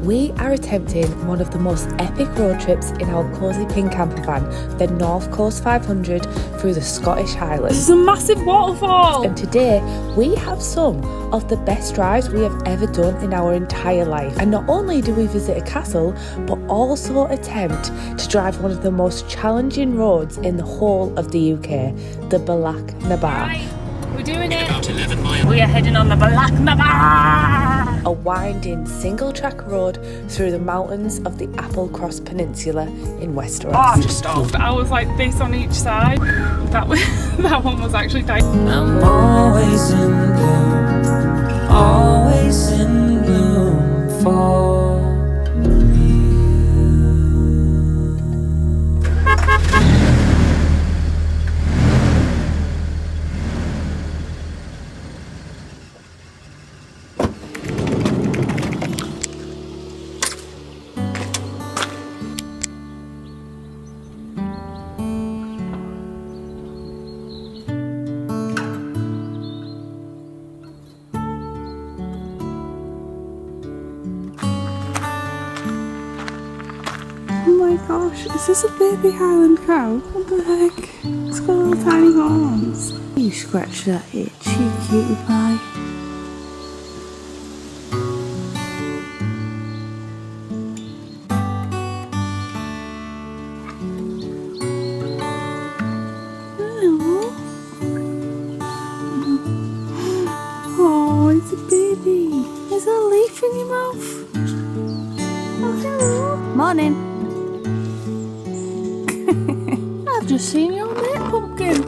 we are attempting one of the most epic road trips in our cosy pink camper van, the North Coast 500 through the Scottish Highlands. This is a massive waterfall! And today we have some of the best drives we have ever done in our entire life. And not only do we visit a castle, but also attempt to drive one of the most challenging roads in the whole of the UK, the Bealach. Right, we're doing it. About 11 miles. We are heading on the Bealach, a winding single-track road through the mountains of the Applecross Peninsula in Westeros. Oh, just stopped. I was like this on each side. That one was actually tight. I'm always in bloom for you. Oh my gosh, is this a baby Highland cow? What the heck? It's got little tiny horns. You scratch that itch, you cutie pie. Hello. Oh, it's a baby. Is there a leaf in your mouth? Oh, hello. Morning. I've just seen your mate pumpkin.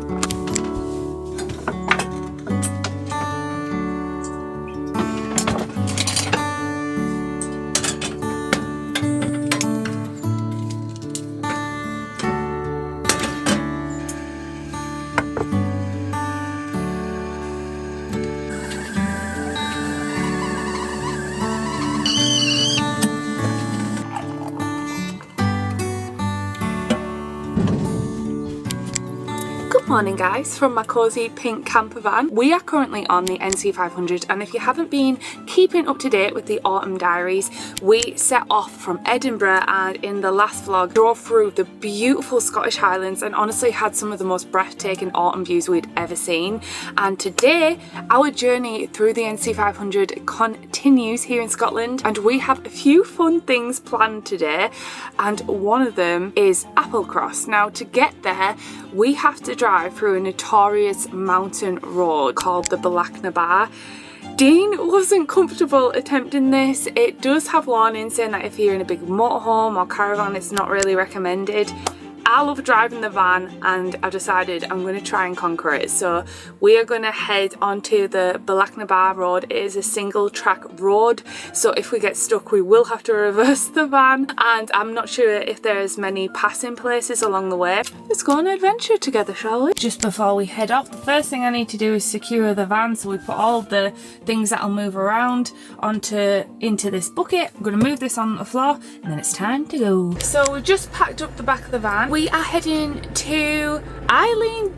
Morning guys, from my cosy pink camper van. We are currently on the NC500, and if you haven't been keeping up to date with the autumn diaries, we set off from Edinburgh and in the last vlog drove through the beautiful Scottish Highlands and honestly had some of the most breathtaking autumn views we'd ever seen. And today our journey through the NC500 continues here in Scotland, and we have a few fun things planned today, and one of them is Applecross. Now to get there we have to drive through a notorious mountain road called the Bealach. Dean wasn't comfortable attempting this. It does have warnings saying that if you're in a big motorhome or caravan, it's not really recommended. I love driving the van and I've decided I'm going to try and conquer it. So we are going to head onto the Bealach road. It is a single track road, so if we get stuck we will have to reverse the van, and I'm not sure if there's many passing places along the way. Let's go on an adventure together, shall we? Just before we head off, the first thing I need to do is secure the van, so we put all of the things that'll move around into this bucket. I'm going to move this on the floor and then it's time to go. So we've just packed up the back of the van. We are heading to Eilean,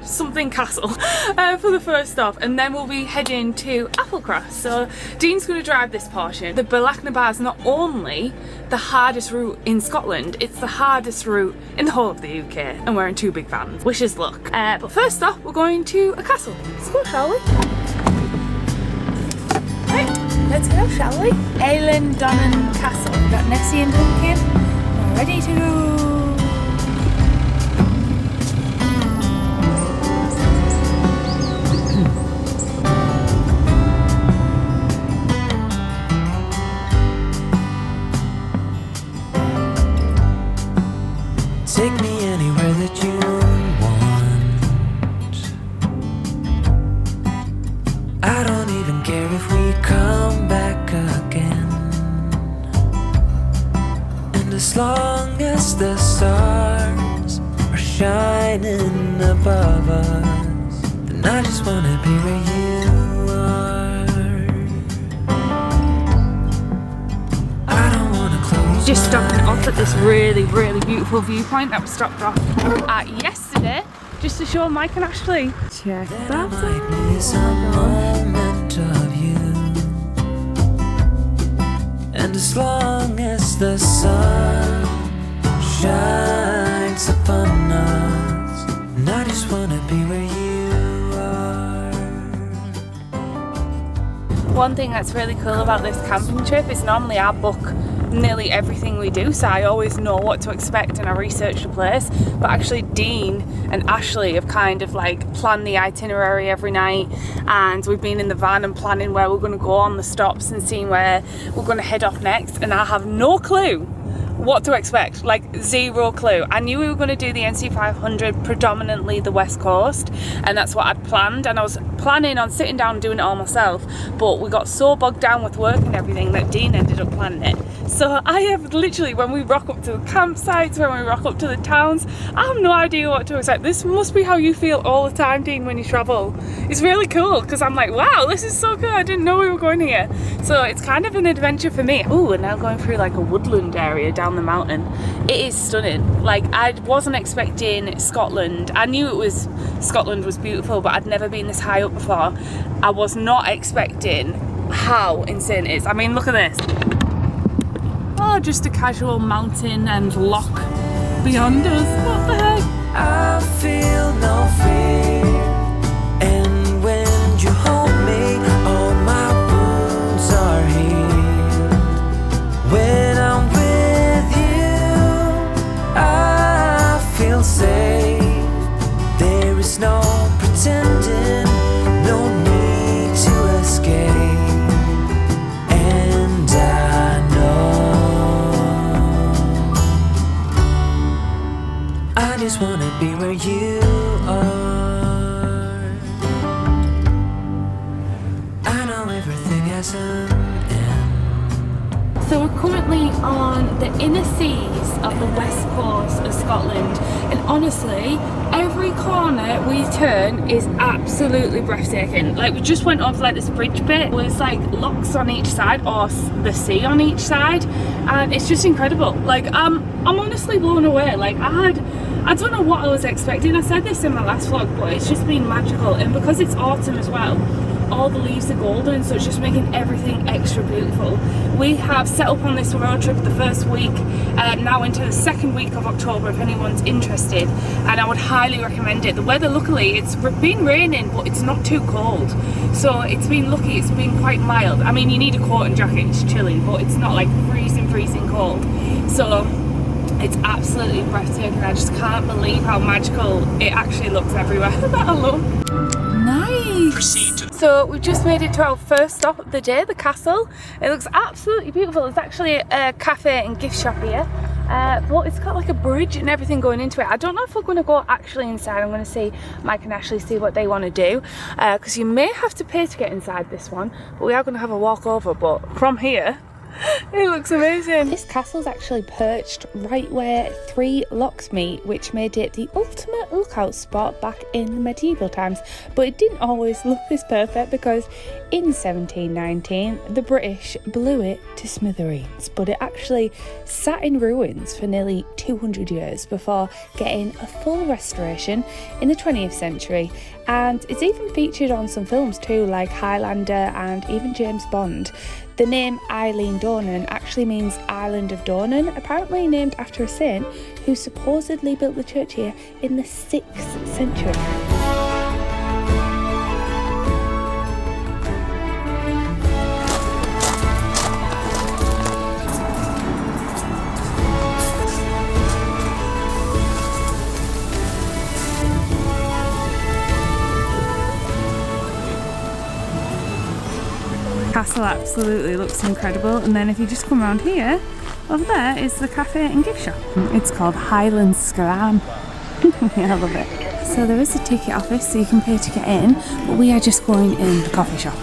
something castle for the first stop, and then we'll be heading to Applecross. So Dean's going to drive this portion. The Bealach is not only the hardest route in Scotland, it's the hardest route in the whole of the UK, and we're in two big vans. Wish us luck. But first stop, we're going to a castle. Let's go, shall we? Right, let's go, shall we? Eilean Donan Castle. We've got Nessie and Pumpkin. Ready to go! Take me anywhere that you want. I don't even care if we come back again. As long as the stars are shining above us, then I just wanna be where you are. I don't wanna close. Just stopping off at this really beautiful viewpoint that we stopped off at yesterday, just to show Mike and Ashley. Check that out. Might miss a moment of you. And as long as the sun shines upon us, and I just wanna be where you are. One thing that's really cool about this camping trip is normally I book nearly everything we do, so I always know what to expect and I research the place, but actually Dean and Ashley have kind of like planned the itinerary every night, and we've been in the van and planning where we're going to go on the stops and seeing where we're going to head off next, and I have no clue what to expect, like zero clue. I knew we were going to do the NC500, predominantly the west coast, and that's what I'd planned, and I was planning on sitting down and doing it all myself, but we got so bogged down with work and everything that Dean ended up planning it. So I have literally, when we rock up to the campsites, when we rock up to the towns, I have no idea what to expect. This must be how you feel all the time, Dean, when you travel. It's really cool, because I'm like, wow, this is so cool, I didn't know we were going here. So it's kind of an adventure for me. Ooh, we're now going through like a woodland area down the mountain. It is stunning. Like, I wasn't expecting Scotland. I knew Scotland was beautiful, but I'd never been this high up before. I was not expecting how insane it is. I mean, look at this. Oh, just a casual mountain and loch beyond us. What the heck? I feel no fear, and when you hold me, all my wounds are healed. When I'm with you, I feel safe. There is no pretending, no need to escape. And I know I just wanna be where you are. I know everything has an end. So we're currently on the inner seas of the west coast of Scotland, and honestly, every corner we turn is absolutely breathtaking. Like, we just went off like this bridge bit, there's like lochs on each side, or the sea on each side, and it's just incredible. Like, I'm honestly blown away. Like, I don't know what I was expecting. I said this in my last vlog, but it's just been magical, and because it's autumn as well, all the leaves are golden, so it's just making everything extra beautiful. We have set up on this road trip the first week, now into the second week of October if anyone's interested, and I would highly recommend it. The weather, luckily, it's been raining, but it's not too cold, so it's been lucky. It's been quite mild. I mean, you need a coat and jacket, it's chilly, but it's not like freezing cold. So it's absolutely breathtaking. I just can't believe how magical it actually looks everywhere. That alone. Nice. Proceed to So we've just made it to our first stop of the day, the castle. It looks absolutely beautiful. There's actually a cafe and gift shop here, but it's got like a bridge and everything going into it. I don't know if we're going to go actually inside. I'm going to see Mike and Ashley, see what they want to do, because you may have to pay to get inside this one, but we are going to have a walk over. But from here, it looks amazing. This castle's actually perched right where 3 lochs meet, which made it the ultimate lookout spot back in the medieval times. But it didn't always look this perfect, because in 1719 the British blew it to smithereens, but it actually sat in ruins for nearly 200 years before getting a full restoration in the 20th century. And it's even featured on some films too, like Highlander and even James Bond. The name Eilean Donan actually means Island of Donan, apparently named after a saint who supposedly built the church here in the 6th century. Castle absolutely looks incredible, and then if you just come around here, over there is the cafe and gift shop. It's called Highland Scram. Yeah, I love it. So there is a ticket office, so you can pay to get in, but we are just going in the coffee shop.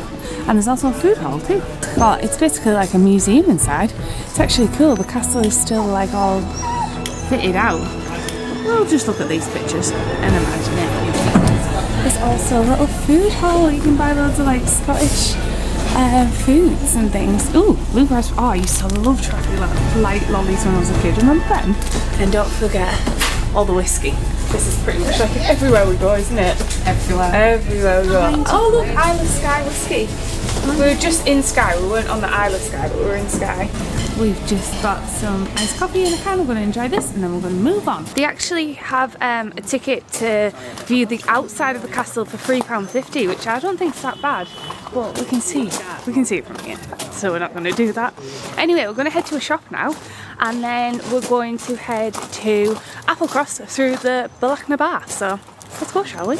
And there's also a food hall too. Well, it's basically like a museum inside. It's actually cool. The castle is still like all fitted out. We'll just look at these pictures and imagine it. There's also a little food hall. You can buy loads of like Scottish foods and things. Ooh, bluegrass. Oh, I used to love trying light lollies when I was a kid. Remember them? And don't forget all the whiskey. This is pretty much like everywhere we go, isn't it? Everywhere we go. Oh look, Isle of Skye whiskey. We were just in Skye. We weren't on the Isle of Skye, but we were in Skye. We've just got some iced coffee in a can. We're going to enjoy this and then we're going to move on. They actually have a ticket to view the outside of the castle for £3.50, which I don't think is that bad, but we can see it from here, so we're not going to do that. Anyway, we're going to head to a shop now, and then we're going to head to Applecross through the Bealach. So let's go, shall we?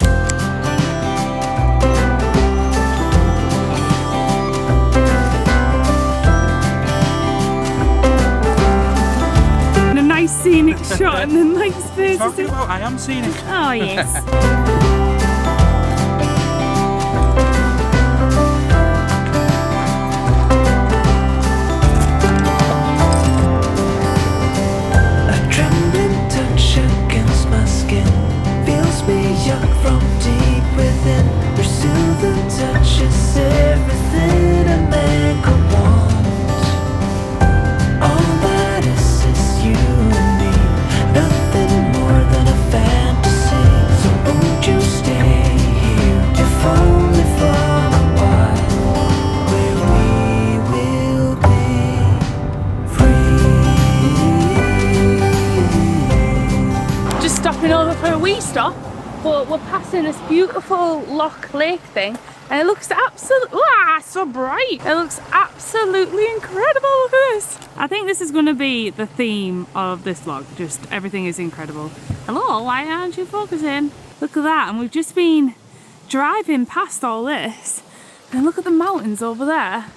Scenic shot and then like space. Talking about I am scenic. Oh yes. A trembling touch against my skin feels me young from deep within. Pursue the touch is everything a man could want. All that is you and me, nothing more than a fantasy. So won't you stay here, if only for a while, where we will be free. Just stopping over for a wee stop, but we're passing this beautiful loch lake thing, and it looks absolutely, so bright. It looks absolutely incredible. Look at this. I think this is going to be the theme of this vlog. Just everything is incredible. Hello, why aren't you focusing? Look at that. And we've just been driving past all this. And look at the mountains over there.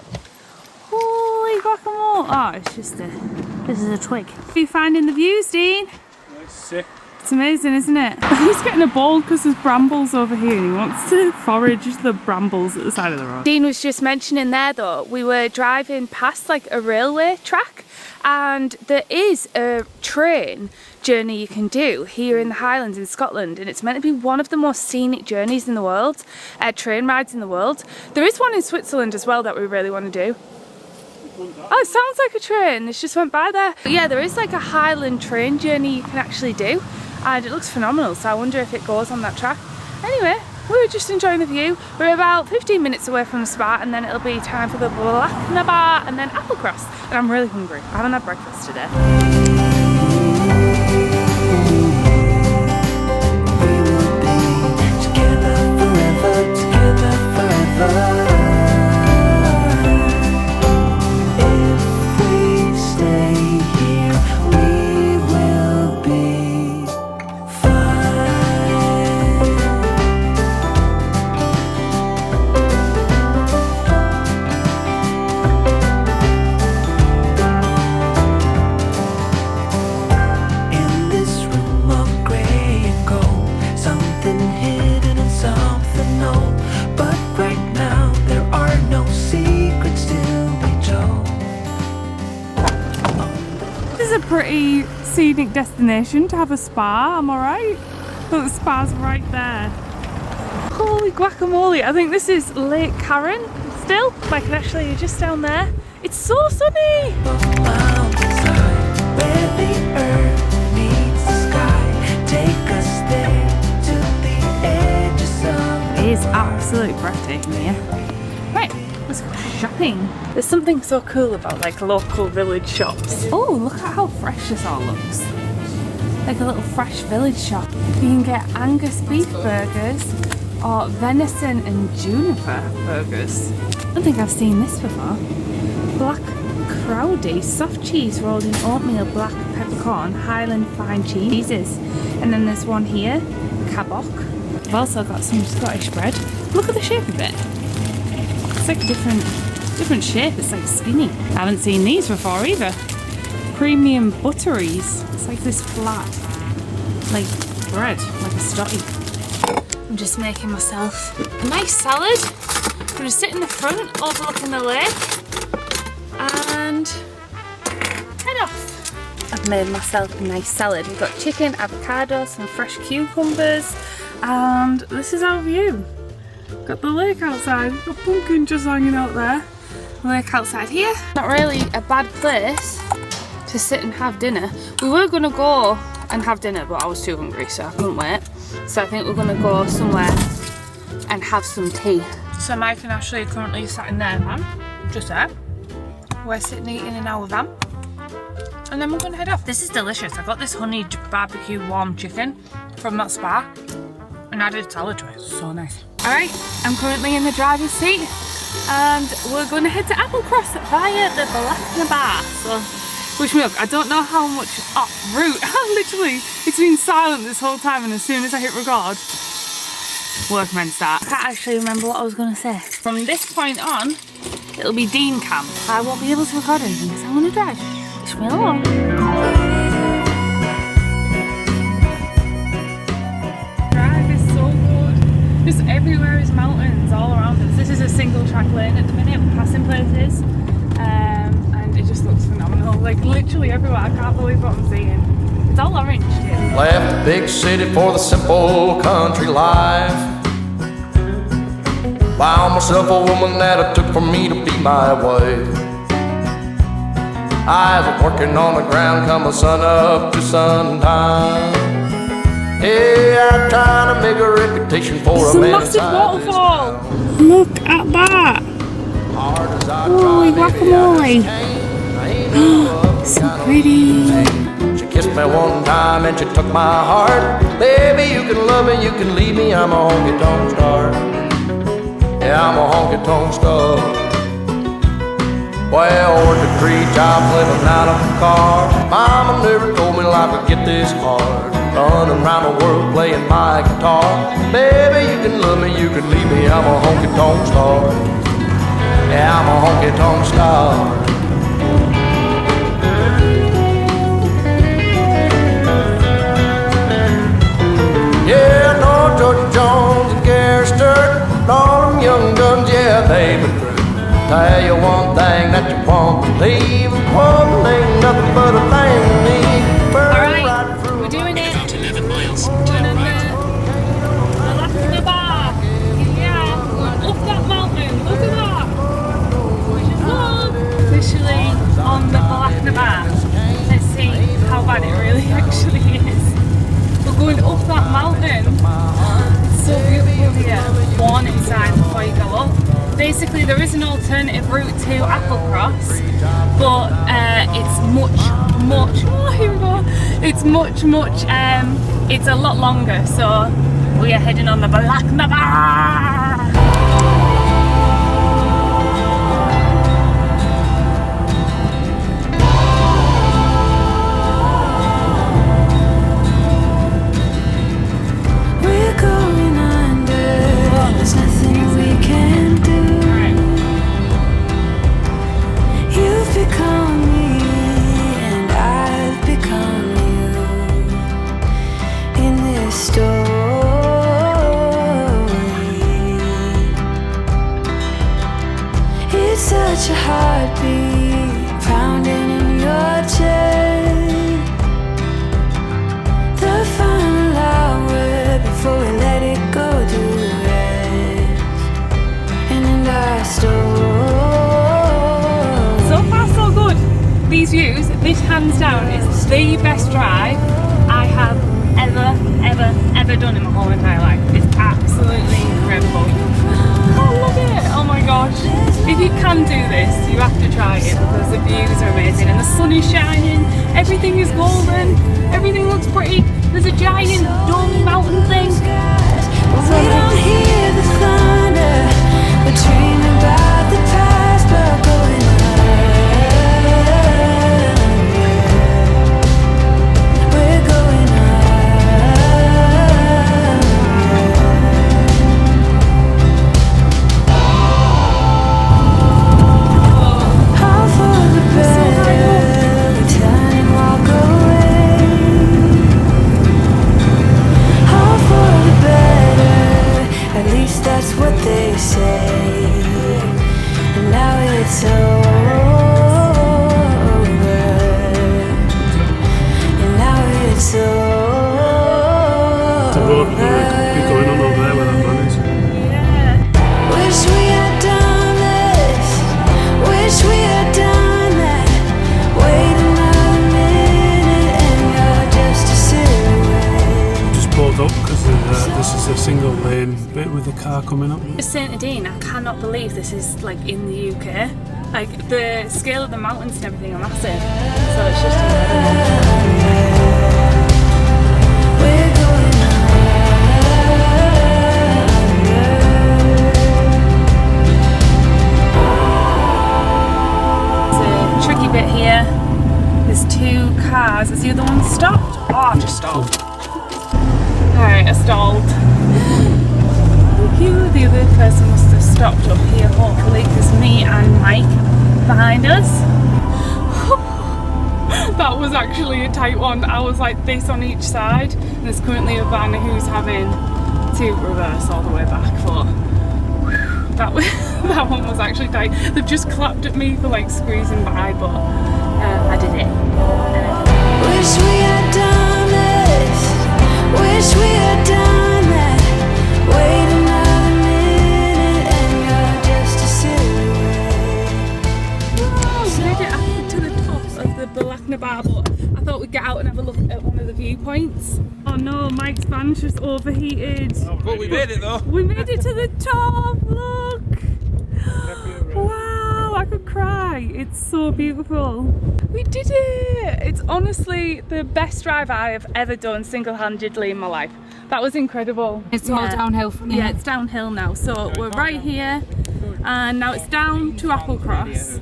Holy guacamole. Oh, it's just this is a twig. Are you finding the views, Dean? That's sick. It's amazing, isn't it? He's getting a bowl because there's brambles over here and he wants to forage the brambles at the side of the road. Dean was just mentioning there though, we were driving past like a railway track, and there is a train journey you can do here in the Highlands in Scotland, and it's meant to be one of the most scenic journeys in the world, train rides in the world. There is one in Switzerland as well that we really want to do. Oh, it sounds like a train. This just went by there. But yeah, there is like a Highland train journey you can actually do, and it looks phenomenal, so I wonder if it goes on that track. Anyway, we were just enjoying the view. We're about 15 minutes away from the spot, and then it'll be time for the Bealach and then Applecross. And I'm really hungry. I haven't had breakfast today. Pretty scenic destination to have a spa, am I right? Look, the spa's right there. Holy guacamole, I think this is Lochcarron still, like actually just down there. It's so sunny! It is absolutely breathtaking here. Right, let's go shopping. There's something so cool about like local village shops. Oh, look at how fresh this all looks. Like a little fresh village shop. You can get Angus beef burgers or venison and juniper burgers. I don't think I've seen this before. Black crowdy, soft cheese rolled in oatmeal, black peppercorn, highland fine cheeses. And then there's one here, cabok. I've also got some Scottish bread. Look at the shape of it. It's like a different shape, it's like skinny. I haven't seen these before either. Premium butteries. It's like this flat, like bread, like a stotty. I'm just making myself a nice salad. I'm gonna sit in the front overlooking the lake and head off. I've made myself a nice salad. We've got chicken, avocado, some fresh cucumbers, and this is our view. Got the lake outside, got pumpkin just hanging out there. The lake outside here. Not really a bad place to sit and have dinner. We were gonna go and have dinner, but I was too hungry, so I couldn't wait. So I think we're gonna go somewhere and have some tea. So Mike and Ashley are currently sat in their van, just there. We're sitting eating in our van. And then we're going to head off. This is delicious. I got this honey barbecue warm chicken from that spa. And I did salad to it. So nice. Alright, I'm currently in the driver's seat. And we're going to head to Applecross via the Bealach. So, wish me luck. I don't know how much route. Literally, it's been silent this whole time, and as soon as I hit record, work meant start. I can't actually remember what I was going to say. From this point on, it'll be Dean Camp. I won't be able to record anything because I'm going to drive. Wish me luck. Drive is so good. Just everywhere is mountains all around us. This is a single track lane at the minute. We're passing places. And it just looks phenomenal. Like literally everywhere. I can't believe what I'm seeing. It's all orange too. Left the big city for the simple country life. Found myself a woman that it took for me to be my wife. I was working on the ground come the sun up to sundown. Hey, I'm trying to make a reputation for a man massive inside this waterfall. town. Look at that. Hard as I Holy try, baby, I guacamole. just can't. I ain't no So kind of pretty. She kissed me one time and she took my heart. Baby, you can love me, you can leave me, I'm a honky-tonk star. Yeah, I'm a honky-tonk star. Well, working 3 jobs, living out of a car. Mama never told me life would get this hard. Running around the world playing my guitar. Baby, you can love me, you can leave me, I'm a honky-tonk star. Yeah, I'm a honky-tonk star. Yeah, I know George Jones and Gary Sturt, and all them young guns, yeah, they've been through. Tell you one thing that you won't believe. One ain't nothing but a thing to me. Alright, we're doing it. About 11 miles, Going turn on right. the left of the bar. Yeah, going up that mountain. Look at that. Which is good. Officially on the Bealach. Let's see how bad it really actually is. We're going up that mountain. It's so beautiful here. Warning sign before you go up. Basically, there is an alternative route to Applecross, but it's oh, here we go. It's it's a lot longer, so we are heading on the Bealach. We're going under. There's nothing we can do. You've become me, and I've become you. In this story, it's such a heartbeat pounding in your chest. The final hour before we let it go to rest. And in our story, So far, so good. These views, this hands down is the best drive I have ever done in my whole entire life. It's absolutely incredible. Oh, look at it! Oh my gosh. If you can do this, you have to try it because the views are amazing and the sun is shining, everything is golden, everything looks pretty. There's a giant dome mountain thing. we don't hear the thunder. We dream about the past, but going under. We're going all for the better. We turn and walk away. All for the better. At least that's what they say. lane bit with the car coming up. St. Dean, I cannot believe this is like in the UK. Like the scale of the mountains and everything are massive. So it's just incredible. It's a tricky bit here. There's two cars. Is the other one stopped? Oh, I just stalled. Alright, I stalled. The other person must have stopped up here, hopefully, because me and Mike behind us. That was actually a tight one. I was like this on each side. There's currently a van who's having to reverse all the way back, but that one was actually tight. They've just clapped at me for like squeezing by, but I did it. Wish we had done this. Wish we had done that. Wait another minute and you're just a silhouette. We made it up to the top of the Bealach, but I thought we'd get out and have a look at one of the viewpoints. Oh no, Mike's van's just overheated. But we made it though. We made it to the top, look! Wow, I could cry. It's so beautiful. We did it! It's honestly the best drive I have ever done single-handedly in my life. That was incredible. It's all downhill from here. Yeah, it's downhill now. So we're right here and now it's down to Applecross.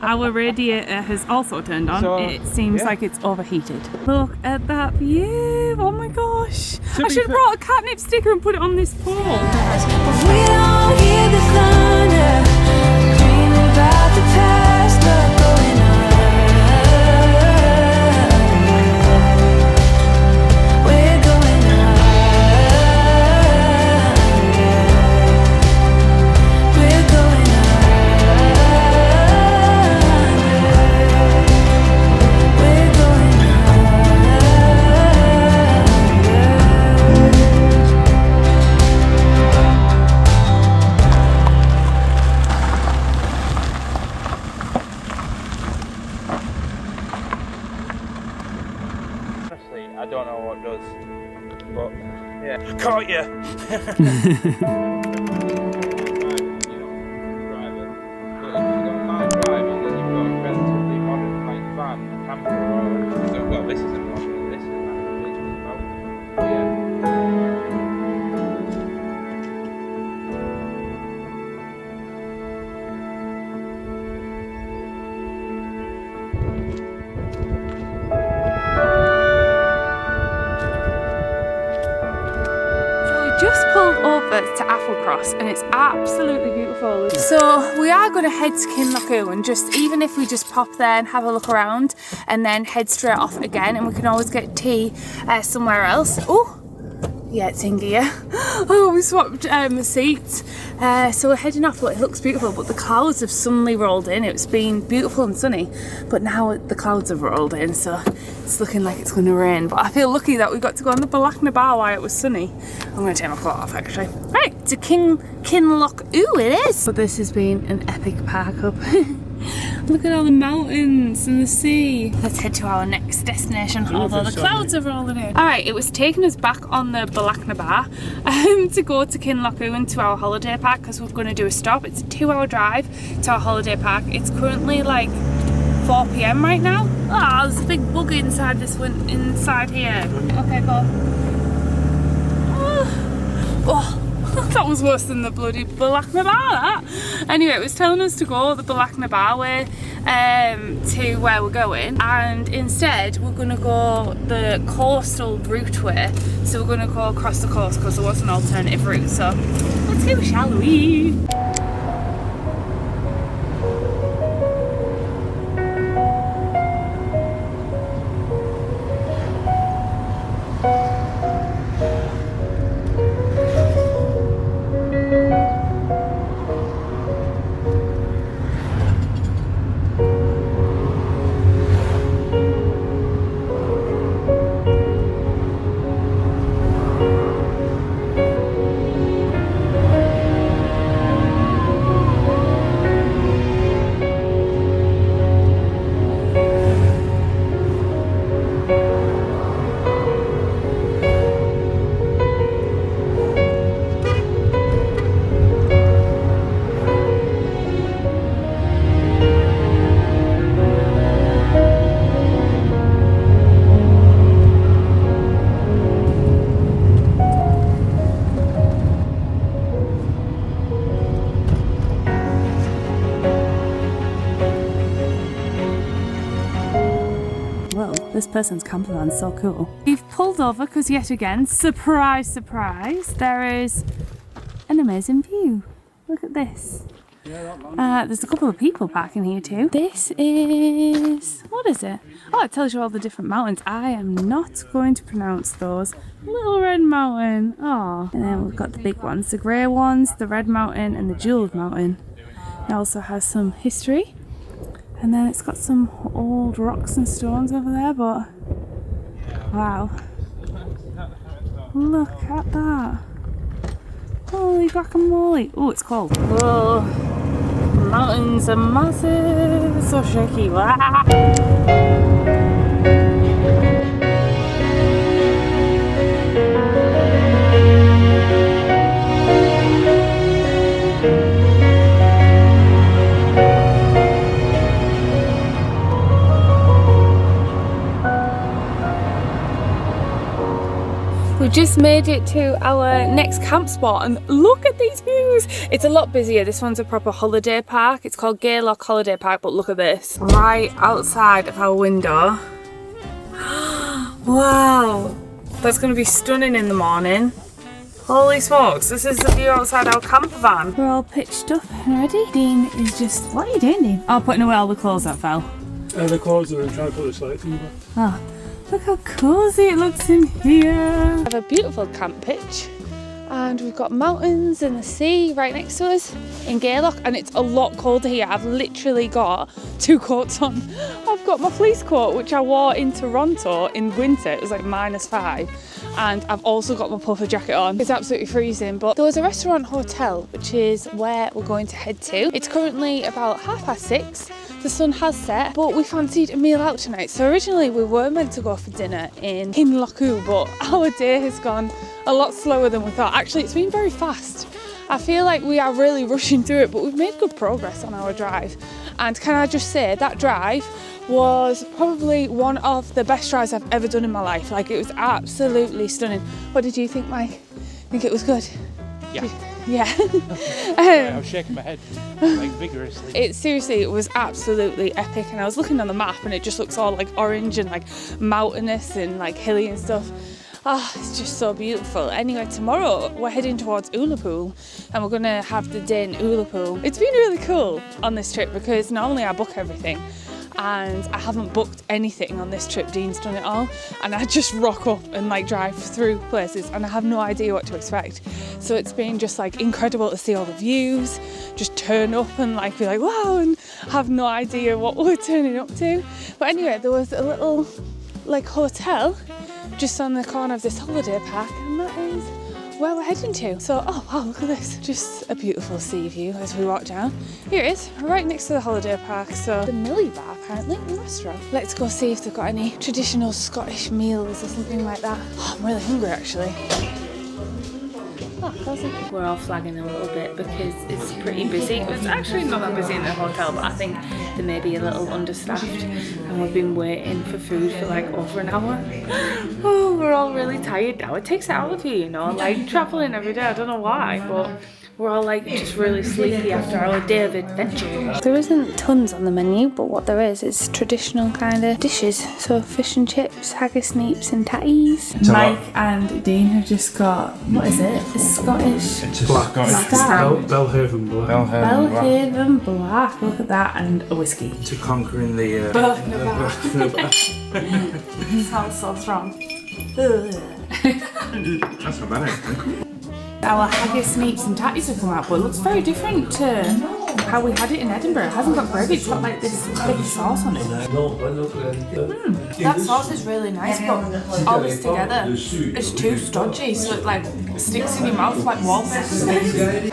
Our radiator has also turned on. It seems like it's overheated. Look at that view. Oh my gosh. I should have brought a Katnipp sticker and put it on this pole. We don't hear the thunder, dreaming about the past, but going on. We're going on. We're going on. We're going I don't know what does, but yeah. Caught you! But if you don't mind driving, then you've got a relatively modern like van, camper, or so well, this isn't modern, this is yeah. Just pulled over to Applecross and it's absolutely beautiful. So we are going to head to Kinloch and just even if we just pop there and have a look around and then head straight off again, and we can always get tea somewhere else. Oh, yeah, it's in gear. Oh, we swapped the seats. So we're heading off, but it looks beautiful, but the clouds have suddenly rolled in. It's been beautiful and sunny, but now the clouds have rolled in, so it's looking like it's going to rain. But I feel lucky that we got to go on the Bealach while it was sunny. I'm going to take my coat off actually. Right, to Kinloch it is. But this has been an epic park up. Look at all the mountains and the sea. Let's head to our next destination, although the clouds are rolling in. Alright, it was taking us back on the Bealach to go to Kinloch and to our holiday park because we're going to do a stop. It's a 2-hour drive to our holiday park. It's currently like 4 PM right now. Ah, there's a big bug inside this one, inside here. Okay, go. Oh. That was worse than the bloody Bealach that. Anyway, it was telling us to go the Bealach way to where we're going, and instead we're going to go the coastal route way. So we're going to go across the coast because there was an alternative route. So let's go, shall we? this person's campervan's so cool. We've pulled over because yet again, surprise, surprise, there is an amazing view. Look at this. There's a couple of people parking here too. This is, what is it? Oh, it tells you all the different mountains. I am not going to pronounce those. Little Red Mountain. Oh, and then we've got the big ones, the grey ones, the Red Mountain and the Jeweled Mountain. It also has some history. And then it's got some old rocks and stones over there, but wow. Look at that. Holy guacamole. Oh, it's cold. Whoa. Mountains are massive. So shaky. We just made it to our next camp spot and look at these views. It's a lot busier. This one's a proper holiday park. It's called Gairloch Holiday Park, but look at this. Right outside of our window. Wow, that's going to be stunning in the morning. Holy smokes, this is the view outside our camper van. We're all pitched up and ready. Dean is just, what are you doing, Dean? Oh, putting away all the clothes that fell. The clothes are in, trying to put the slates in. Oh. Look how cozy it looks in here. We have a beautiful camp pitch and we've got mountains and the sea right next to us in Gairloch, and it's a lot colder here. I've literally got 2 coats on. I've got my fleece coat which I wore in Toronto in winter. It was like -5, and I've also got my puffer jacket on. It's absolutely freezing, but there was a restaurant hotel which is where we're going to head to. It's currently about 6:30. The sun has set, but we fancied a meal out tonight. So originally we were meant to go for dinner in Lochcarron, but our day has gone a lot slower than we thought. Actually, it's been very fast. I feel like we are really rushing through it, but we've made good progress on our drive. And can I just say, that drive was probably one of the best drives I've ever done in my life. Like, it was absolutely stunning. What did you think, Mike? Think it was good? Yeah. Yeah. I was shaking my head like vigorously. It was absolutely epic, and I was looking on the map and it just looks all like orange and like mountainous and like hilly and stuff. Oh, it's just so beautiful. Anyway, tomorrow we're heading towards Ullapool and we're gonna have the day in Ullapool. It's been really cool on this trip because normally I book everything, and I haven't booked anything on this trip. Dean's done it all, and I just rock up and like drive through places and I have no idea what to expect. So it's been just like incredible to see all the views, just turn up and like be like wow, and have no idea what we're turning up to. But anyway, there was a little like hotel just on the corner of this holiday park, and that is where we're heading to. So, oh wow, look at this. Just a beautiful sea view as we walk down. Here it is, right next to the holiday park. So, the Millie Bar, apparently, a restaurant. Let's go see if they've got any traditional Scottish meals or something like that. Oh, I'm really hungry, actually. Oh, we're all flagging a little bit because it's pretty busy. It's actually not that busy in the hotel, but I think they may be a little understaffed, and we've been waiting for food for like over an hour. Oh, we're all really tired now. It takes it out of you, you know, like travelling every day. I don't know why, but we're all like just really sleepy after our day of adventure. There isn't tons on the menu, but what there is traditional kind of dishes. So fish and chips, haggis, neeps and tatties. Mike and Dean have just got, what is it? A Scottish. It's a Scottish. Belhaven Black. Belhaven Black. Look at that, and a whiskey. To conquering the... It sounds so strong. That's not bad, actually. Our haggis, neeps and tatties have come out, but it looks very different to how we had it in Edinburgh. It hasn't got gravy, it's got like this thick sauce on it. That sauce is really nice, but all this together is too stodgy, so it like sticks in your mouth like wallpaper.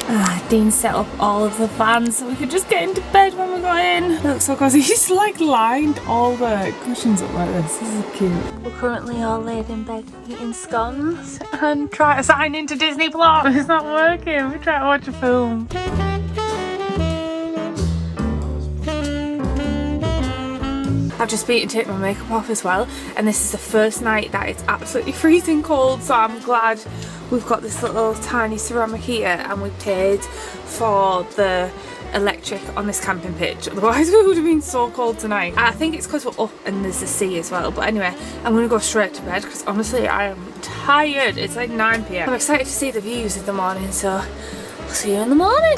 Dean set up all of the fans so we could just get into bed when we got in. It looks so cozy. He's like lined all the cushions up like this. This is cute. We're currently all laid in bed eating scones and trying to sign into Disney Plus. It's not working. We try to watch a film. I've just been to take my makeup off as well, and this is the first night that it's absolutely freezing cold, so I'm glad we've got this little tiny ceramic heater, and we paid for the electric on this camping pitch, otherwise we would have been so cold tonight. I think it's because we're up and there's the sea as well, but anyway, I'm gonna go straight to bed because honestly I am tired. It's like 9 p.m. I'm excited to see the views in the morning, so I'll see you in the morning.